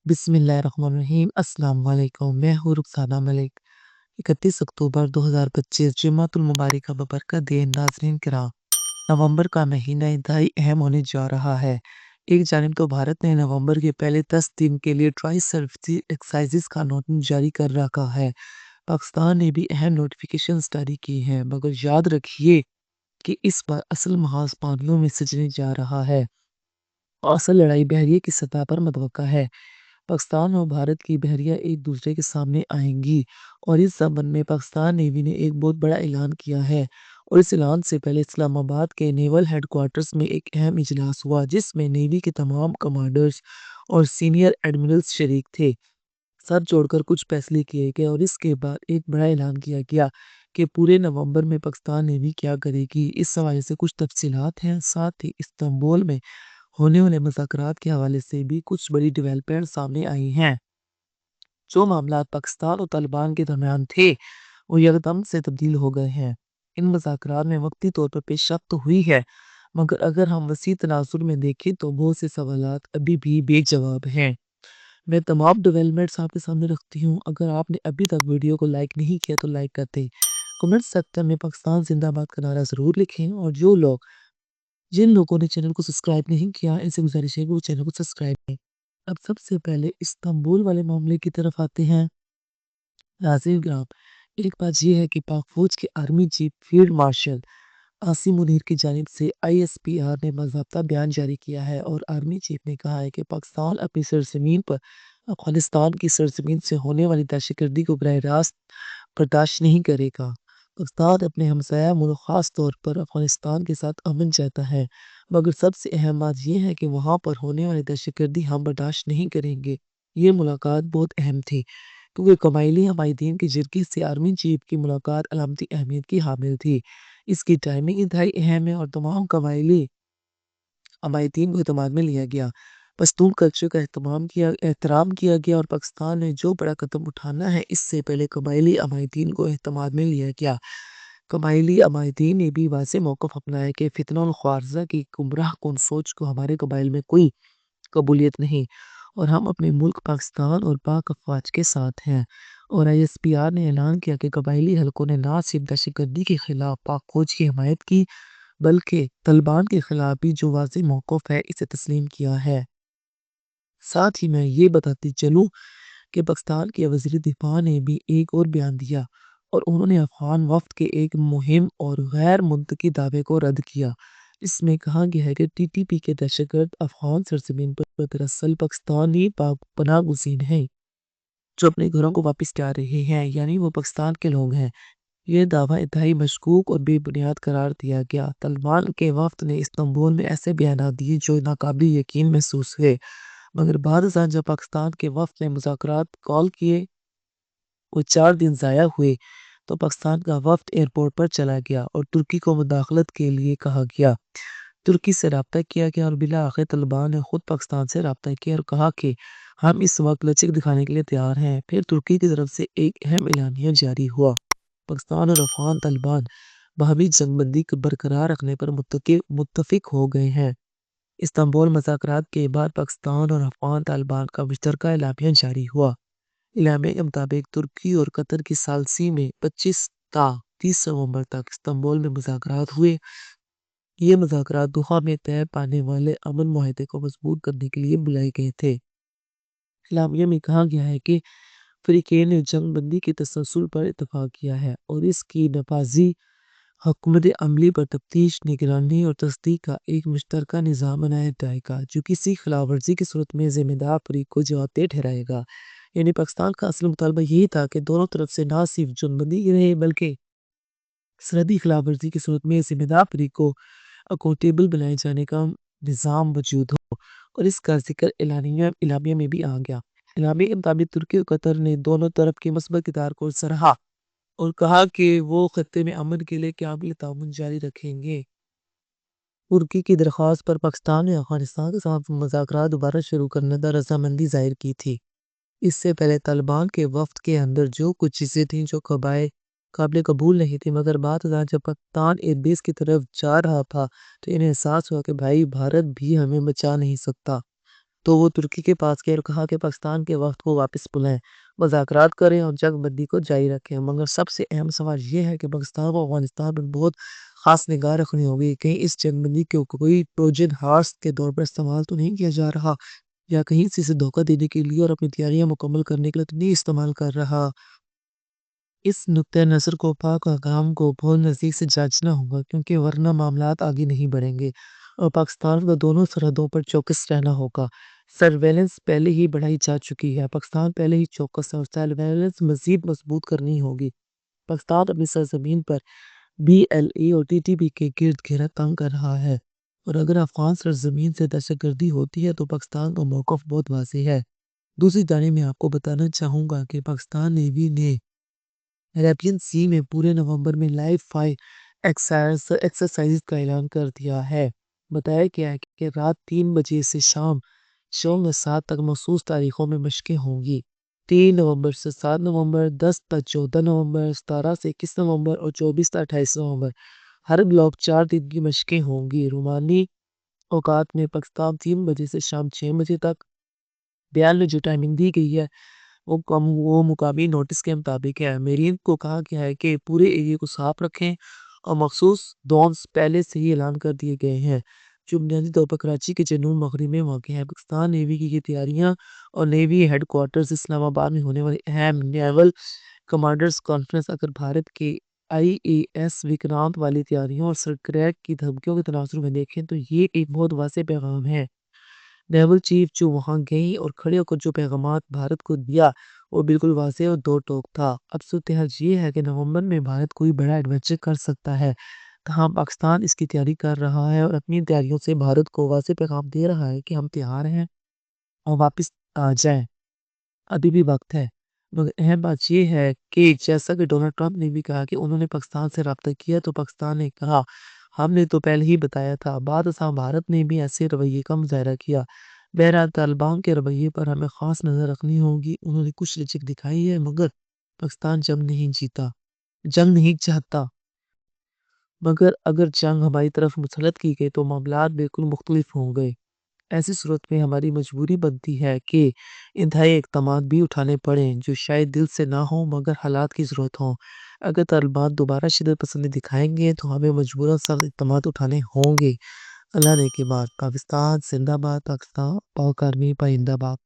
بسم اللہ الرحمن الرحیم۔ السلام علیکم، میں ہوں رخسانہ ملک۔ 31 اکتوبر 2025 جمعۃ المبارکہ ببرکت دین۔ ناظرین کرام، نومبر کا مہینہ انتہائی اہم ہونے جا رہا ہے۔ ایک جانب تو بھارت نے نومبر کے پہلے 10 دن کے لیے ٹرائی سروس ایکسائز کا نوٹس جاری کر رکھا ہے۔ پاکستان نے بھی اہم نوٹیفیکیشنز جاری کی ہیں، مگر یاد رکھیے کہ اس بار اصل محاذ پانیوں میں سجنے جا رہا ہے اور اصل لڑائی بحریے کی سطح پر متوقع ہے۔ پاکستان اور بھارت کی بحریہ ایک دوسرے کے سامنے آئیں گی، اور اس سبب میں پاکستان نیوی نے ایک بہت بڑا اعلان کیا ہے۔ اور اس اعلان سے پہلے اسلام آباد کے نیول ہیڈ کوارٹرز میں ایک اہم اجلاس ہوا، جس میں نیوی کے تمام کمانڈرز اور سینئر ایڈمرلز شریک تھے۔ سر جوڑ کر کچھ فیصلے کیے گئے اور اس کے بعد ایک بڑا اعلان کیا گیا کہ پورے نومبر میں پاکستان نیوی کیا کرے گی۔ اس حوالے سے کچھ تفصیلات ہیں، ساتھ ہی استنبول میں ہونے والے مذاکرات کے حوالے سے بھی کچھ بڑی ڈیولپمنٹ سامنے آئی ہیں۔ جو معاملات پاکستان اور طالبان کے درمیان تھے وہ یکدم سے تبدیل ہو گئے ہیں۔ ان مذاکرات میں وقتی طور پر پیش رفت تو ہوئی ہے، مگر اگر ہم وسیع تناظر میں دیکھیں تو بہت سے سوالات ابھی بھی بے جواب ہیں۔ میں تمام ڈیولپمنٹس آپ کے سامنے رکھتی ہوں۔ اگر آپ نے ابھی تک ویڈیو کو لائک نہیں کیا تو لائک کرتے، کمنٹ سیکشن میں پاکستان زندہ باد کا نعرہ ضرور لکھیں، اور جن لوگوں نے چینل کو سبسکرائب نہیں کیا ان سے گزارش ہے کہ وہ چینل کو سبسکرائب کریں۔ اب سب سے پہلے استنبول والے معاملے کی طرف آتے ہیں۔ ناظرین کرام، ایک بات یہ ہے کہ پاک فوج کے army chief field marshal Asim Munir کی جانب سے ISPR نے باضابطہ بیان جاری کیا ہے، اور آرمی چیف نے کہا ہے کہ پاکستان اپنی سرزمین پر افغانستان کی سرزمین سے ہونے والی دہشت گردی کو براہ راست برداشت نہیں کرے گا۔ پاکستان اپنے ہمسایہ ملک خاص طور پر افغانستان کے ساتھ امن چاہتا ہے، مگر سب سے اہم بات یہ ہے کہ وہاں پر ہونے والی دہشت گردی ہم برداشت نہیں کریں گے۔ یہ ملاقات بہت اہم تھی، کیونکہ قبائلی حمایتین کی جرگے سے آرمی چیف کی ملاقات علامتی اہمیت کی حامل تھی۔ اس کی ٹائمنگ انتہائی اہم ہے اور تمام قبائلی حمایتین کو اعتماد میں لیا گیا۔ پشتون کلچر کا احترام کیا گیا، اور پاکستان نے جو بڑا قدم اٹھانا ہے اس سے پہلے قبائلی حمایتین کو اعتماد میں لیا گیا۔ قبائلی حمایتین نے بھی واضح موقف اپنایا کہ فتنہ الخوارزہ کی گمراہ کن سوچ کو ہمارے قبائل میں کوئی قبولیت نہیں، اور ہم اپنے ملک پاکستان اور پاک افواج کے ساتھ ہیں۔ اور ISPR نے اعلان کیا کہ قبائلی حلقوں نے نہ صرف دہشت گردی کے خلاف پاک فوج کی حمایت کی، بلکہ طالبان کے خلاف بھی جو واضح موقف ہے اسے تسلیم کیا ہے۔ ساتھ ہی میں یہ بتاتی چلوں کہ پاکستان کے وزیر دفاع نے بھی ایک اور بیان دیا، اور انہوں نے افغان وفد کے ایک مہم اور غیر منطقی دعوے کو رد کیا۔ اس میں کہا گیا ہے کہ TTP کے دہشت گرد افغان سرزمین پر دراصل پاکستانی پناہ گزین ہیں جو اپنے گھروں کو واپس جا رہے ہیں، یعنی وہ پاکستان کے لوگ ہیں۔ یہ دعویٰ انتہائی مشکوک اور بے بنیاد قرار دیا گیا۔ طالبان کے وفد نے استنبول میں ایسے بیانات دیے جو ناقابل یقین محسوس ہوئے، مگر بعد ازاں جب پاکستان کے وفد نے مذاکرات کال کیے وہ 4 دن ضائع ہوئے، تو پاکستان کا وفد ایئرپورٹ پر چلا گیا اور ترکی کو مداخلت کے لیے کہا گیا۔ ترکی سے رابطہ کیا گیا اور بالآخر طالبان نے خود پاکستان سے رابطہ کیا اور کہا کہ ہم اس وقت لچک دکھانے کے لیے تیار ہیں۔ پھر ترکی کی طرف سے ایک اہم اعلانیہ جاری ہوا۔ پاکستان اور افغان طالبان باہمی جنگ بندی کو برقرار رکھنے پر متفق ہو گئے ہیں۔ استنبول مذاکرات کے بعد پاکستان اور افغان طالبان کا مشترکہ اعلامیہ جاری ہوا۔ اعلامیہ کے مطابق ترکی اور قطر کی ثالثی میں 25 تا 30 نومبر تک استنبول میں مذاکرات ہوئے۔ یہ مذاکرات دوحہ میں طے پانے والے امن معاہدے کو مضبوط کرنے کے لیے بلائے گئے تھے۔ اعلامیہ میں کہا گیا ہے کہ فریقین نے جنگ بندی کے تسلسل پر اتفاق کیا ہے اور اس کی نفاذی حکمت عملی پر تفتیش، نگرانی اور تصدیق کا ایک مشترکہ نظام بنایا جائے گا جو کسی خلاف ورزی کی صورت میں ذمہ دار فریق کو جواب دہ ٹھہرائے گا۔ یعنی پاکستان کا اصل مطالبہ یہی تھا کہ دونوں طرف سے نہ صرف جنگ بندی کی رہے بلکہ سرحدی خلاف ورزی کی صورت میں ذمہ دار فریق کو اکاؤنٹیبل بنائے جانے کا نظام موجود ہو، اور اس کا ذکر اعلامیہ میں بھی آ گیا۔ اعلامیہ کے مطابق ترکی اور قطر نے دونوں طرف کی مثبت کردار کو سراہا اور کہا کہ وہ خطے میں امن کے لیے کامل تعاون جاری رکھیں گے۔ ترکی کی درخواست پر پاکستان نے افغانستان کے ساتھ مذاکرات دوبارہ شروع کرنے پر رضامندی ظاہر کی تھی۔ اس سے پہلے طالبان کے وفد کے اندر جو کچھ چیزیں تھیں جو قابل قبول نہیں تھی، مگر بعد ازاں جب پاکستان ایئر بیس کی طرف جا رہا تھا تو انہیں احساس ہوا کہ بھائی بھارت بھی ہمیں بچا نہیں سکتا۔ تو وہ ترکی کے پاس گئے اور کہا کہ پاکستان کے وقت کو واپس بلائیں، مذاکرات کریں اور جنگ بندی کو جاری رکھیں۔ مگر سب سے اہم سوال یہ ہے کہ پاکستان کو افغانستان پر بہت خاص نگاہ رکھنی ہوگی۔ کہیں اس جنگ بندی کو کوئی ٹروجن ہارس کے طور پر استعمال تو نہیں کیا جا رہا، یا کہیں سے دھوکہ دینے کے لیے اور اپنی تیاریاں مکمل کرنے کے لیے تو نہیں استعمال کر رہا۔ اس نقطۂ نظر کو پاک حکام کو بہت نزدیک سے جانچنا ہوگا، کیونکہ ورنہ معاملات آگے نہیں بڑھیں گے اور پاکستان کو دونوں سرحدوں پر چوکس رہنا ہوگا۔ سرویلنس پہلے ہی بڑھائی جا چکی ہے، پاکستان پہلے ہی چوکس ہے اور سرویلنس مزید مضبوط کرنی ہوگی۔ پاکستان اپنی سرزمین پر بی ایل اے اور ٹی ٹی پی کے گرد گھیرا تنگ کر رہا ہے، اور اگر افغان سرزمین سے دہشت گردی ہوتی ہے تو پاکستان کا موقف بہت واضح ہے۔ دوسری جانب میں آپ کو بتانا چاہوں گا کہ پاکستان نیوی نے عربین سی میں پورے نومبر میں لائیو فائر ایکسرسائز کا اعلان کر دیا ہے۔ بتایا گیا ہے کہ رات 3 بجے سے شام 7 تک مخصوص تاریخوں میں مشقیں ہوں گی۔ 3 نومبر سے 7 نومبر، 10 تا 14 نومبر، 17 سے 21 نومبر اور 24 تا 28 نومبر، ہر بلاک 4 دن کی مشقیں ہوں گی۔ رومانی اوقات میں پاکستان 3 بجے سے شام 6 بجے تک۔ بیان میں جو ٹائمنگ دی گئی ہے وہ مقامی نوٹس کے مطابق ہے۔ میرین کو کہا گیا ہے کہ پورے ایریے کو صاف رکھیں اور مخصوص زونز پہلے سے ہی اعلان کر دیے گئے ہیں، جو بنیادی طور پر کراچی کے جنوب مغرب میں واقع ہے۔ پاکستان نیوی کی یہ تیاریاں اور نیوی ہیڈ کوارٹرز اسلام آباد میں ہونے والی اہم نیول کمانڈرز کانفرنس اگر بھارت کے آئی اے ایس وکرانت والی تیاریوں اور سرکریک کی دھمکیوں کے تناظر میں دیکھیں تو یہ ایک بہت واضح پیغام ہے۔ نیول چیف جو وہاں گئی اور کھڑے ہو کر جو پیغامات بھارت کو دیا وہ بالکل واضح اور دو ٹوک تھا۔ اب صورتحال یہ ہے کہ نومبر میں بھارت کوئی بڑا ایڈونچر کر سکتا ہے، تاہم پاکستان اس کی تیاری کر رہا ہے اور اپنی تیاریوں سے بھارت کو واضح پیغام دے رہا ہے کہ ہم تیار ہیں اور واپس آ جائیں، ابھی بھی وقت ہے۔ مگر اہم بات یہ ہے کہ جیسا کہ ڈونلڈ ٹرمپ نے بھی کہا کہ انہوں نے پاکستان سے رابطہ کیا تو پاکستان نے کہا ہم نے تو پہلے ہی بتایا تھا۔ بعد ازاں بھارت نے بھی ایسے رویے کا مظاہرہ کیا۔ بہرحال طالبان کے رویے پر ہمیں خاص نظر رکھنی ہوگی۔ انہوں نے کچھ لچک دکھائی ہے، مگر پاکستان جنگ نہیں چاہتا۔ مگر اگر جنگ ہماری طرف مسلط کی گئی تو معاملات بالکل مختلف ہوں گے۔ ایسی صورت میں ہماری مجبوری بنتی ہے کہ انتہائی اقدامات بھی اٹھانے پڑیں، جو شاید دل سے نہ ہوں مگر حالات کی ضرورت ہوں۔ اگر طالبان دوبارہ شدت پسندی دکھائیں گے تو ہمیں مجبوراً سخت اقدامات اٹھانے ہوں گے۔ اللہ نے کے بعد پاکستان زندہ باد، پاکستان پاک آرمی پائندہ باد۔